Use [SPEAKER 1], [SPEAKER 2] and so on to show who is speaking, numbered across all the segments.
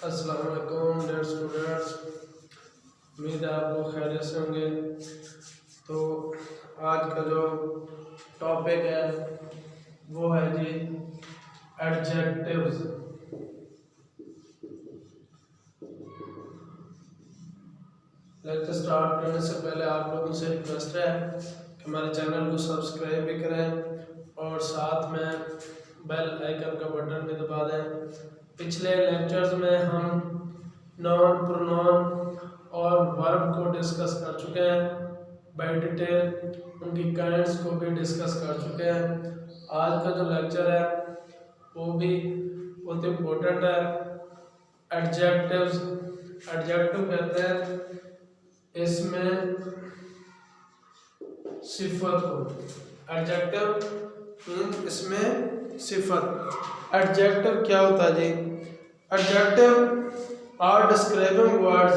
[SPEAKER 1] अस्सलाम वालेकुम dear students, उम्मीद है आप लोग खैरियत से होंगे। तो आज का जो टॉपिक है वो है जी एडजेक्टिव्स। लेक्चर स्टार्ट करने से पहले आप लोगों से रिक्वेस्ट है कि हमारे चैनल को सब्सक्राइब भी करें और साथ में बेल आइकन का बटन भी दबा दें। पिछले लेक्चर्स में हम नॉन प्रोनाउन और वर्ब को डिस्कस कर चुके हैं बाय डिटेल, उनकी काइंड्स को भी डिस्कस कर चुके हैं। आज का जो लेक्चर है वो भी बहुत इम्पोर्टेंट है। एडजेक्टिव्स, एडजेक्टिव कहते हैं इसमें सिफत को। एडजेक्टिव मीन्स इसमें सिफत। एडजेक्टिव क्या होता है जी? Adjective are describing words.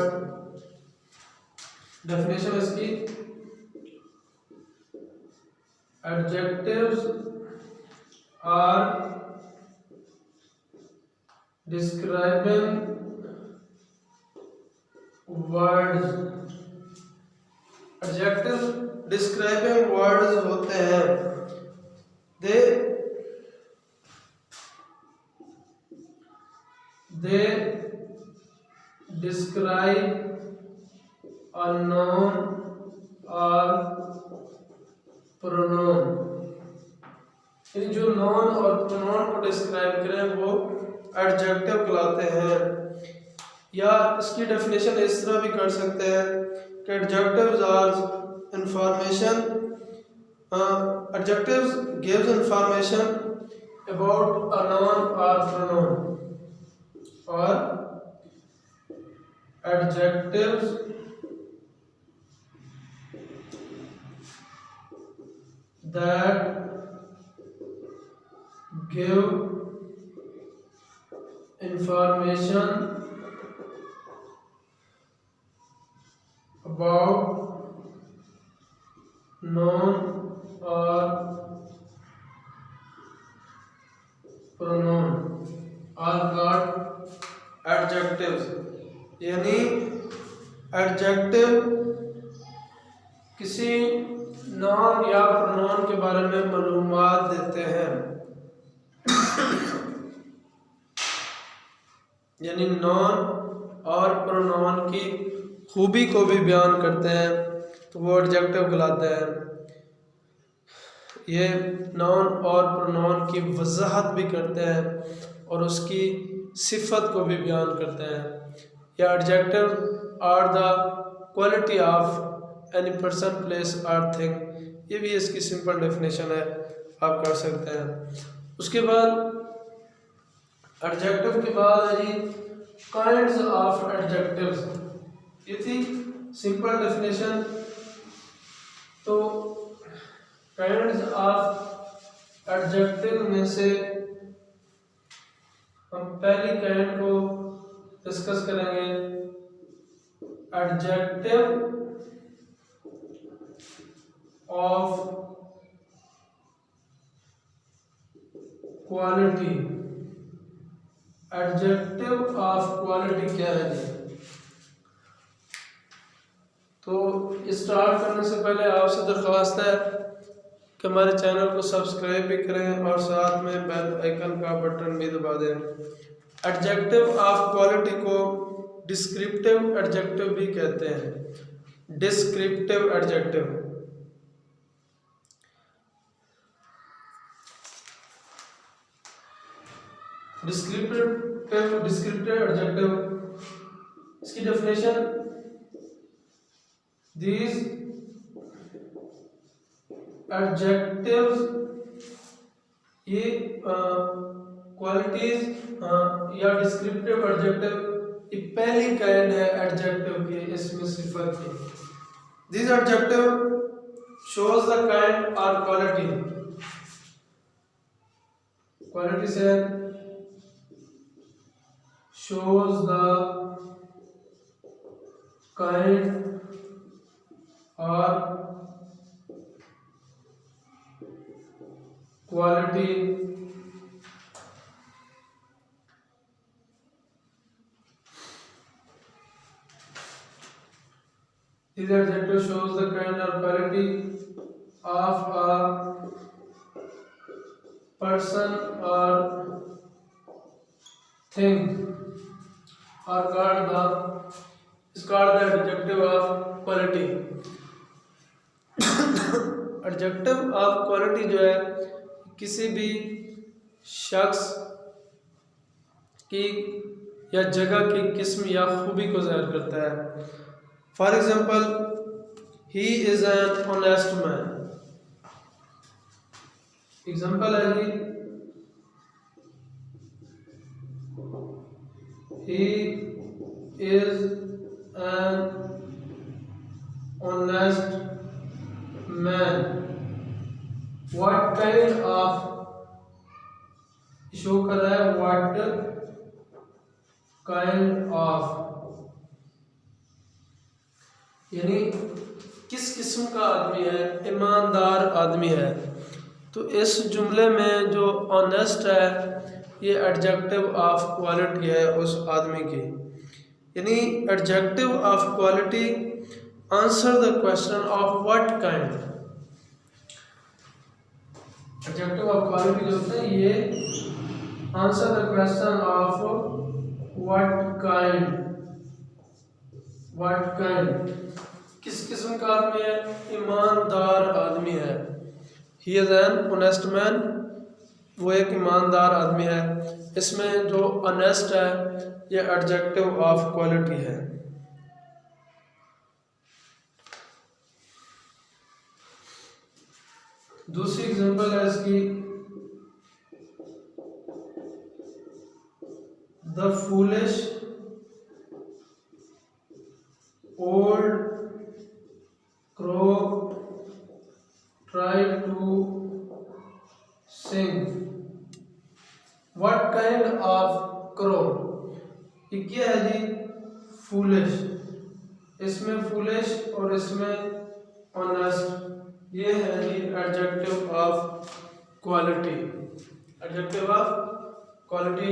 [SPEAKER 1] Definition इसकी, adjectives are describing words. Adjective describing words होते हैं। They describe a noun or pronoun। इन जो noun और pronoun को डिस्क्राइब करें वो एडजेक्टिव कहलाते हैं। या इसकी डेफिनेशन इस तरह भी कर सकते हैं कि adjectives are information, adjectives gives information about a noun or pronoun, और adjectives that give information about noun or pronoun are called adjectives. यानी एडजेक्टिव किसी नाउन या प्रोनाउन के बारे में मालूमात देते हैं। यानी नाउन और प्रोनाउन की खूबी को भी बयान करते हैं तो वो एडजेक्टिव कहलाते हैं। ये नाउन और प्रोनाउन की वजाहत भी करते हैं और उसकी सिफत को भी बयान करते हैं। या adjective are the quality of any person, place और थिंग। ये भी इसकी सिंपल डेफिनेशन है, आप कर सकते हैं। उसके बाद एडजेक्टिव के बाद है जी काइंड्स ऑफ एडजेक्टिव्स। ये थी सिंपल डेफिनेशन। तो काइंड्स ऑफ एडजेक्टिव में से हम पहली काइंड को डिस्कस करेंगे, adjective of quality. Adjective of quality क्या है जी? तो स्टार्ट करने से पहले आपसे दरख्वास्त है कि हमारे चैनल को सब्सक्राइब भी करें और साथ में बेल आइकन का बटन भी दबा दें। एडजेक्टिव ऑफ क्वालिटी को डिस्क्रिप्टिव एडजेक्टिव भी कहते हैं। डिस्क्रिप्टिव एडजेक्टिव, डिस्क्रिप्टिव एडजेक्टिव, इसकी डेफिनेशन, दीज एडजेक्टिव्स, ये क्वालिटीज या डिस्क्रिप्टिव एडजेक्टिव ये पहली काइंड है एडजेक्टिव की, इसमें सिफत की। This adjective shows the kind और क्वालिटी। क्वालिटी से शोज द काइंड और quality This adjective shows the kind or quality of a person or thing, or is called the adjective of quality. Adjective of quality जो है किसी भी शख्स की या जगह की किस्म या खूबी को ज़ाहिर करता है। For example, he is an honest man. Example है जी, he is an honest man. What kind of, show कर रहा है what kind of, यानी किस किस्म का आदमी है, ईमानदार आदमी है। तो इस जुमले में जो ऑनेस्ट है ये एडजेक्टिव ऑफ क्वालिटी है उस आदमी की। यानी adjective of quality answer the question of what kind. Adjective of quality जो होता है ये answer the question of what kind, किस किस्म का आदमी है, ईमानदार आदमी है। He is an honest man, वो एक ईमानदार आदमी है। इसमें जो ऑनेस्ट है ये एडजेक्टिव ऑफ क्वालिटी है। दूसरी एग्जांपल है इसकी, the foolish old crow tried to sing. What kind of crow? ये क्या है जी, foolish। इसमें foolish और इसमें honest, ये है जी adjective of quality। adjective of quality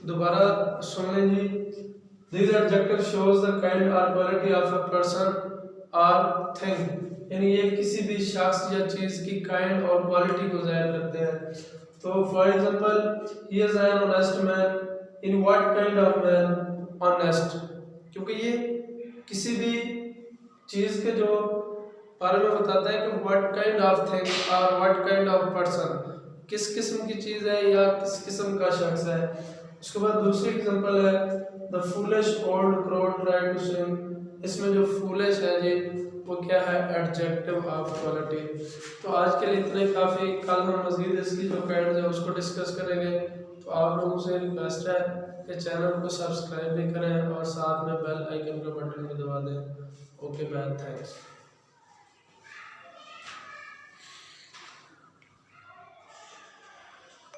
[SPEAKER 1] दोबारा सुन लें जी। These adjectives shows the kind or quality of a person or thing, यानी ये किसी भी शख्स या चीज़ की काइंड और क्वालिटी को ज़ाहिर करते हैं। तो for example, he is an honest man, in what kind of man, honest, क्योंकि ये किसी भी चीज़ के जो बारे में बताता है कि व्हाट काइंड ऑफ थिंग और व्हाट काइंड ऑफ पर्सन, किस किस्म की चीज़ है या किस किस्म का शख्स है। उसके बाद दूसरी एग्जांपल है, the foolish old crow tried to sing. इसमें जो फूलिश है जी वो क्या है, एडजेक्टिव ऑफ क्वालिटी। तो आज के लिए इतने काफ़ी, कल हम मज़ीद इसकी जो काइंड है उसको डिस्कस करेंगे। तो आप लोगों से रिक्वेस्ट है कि चैनल को सब्सक्राइब भी करें और साथ में बेल आइकन का बटन भी दबा दें। Okay man, thanks.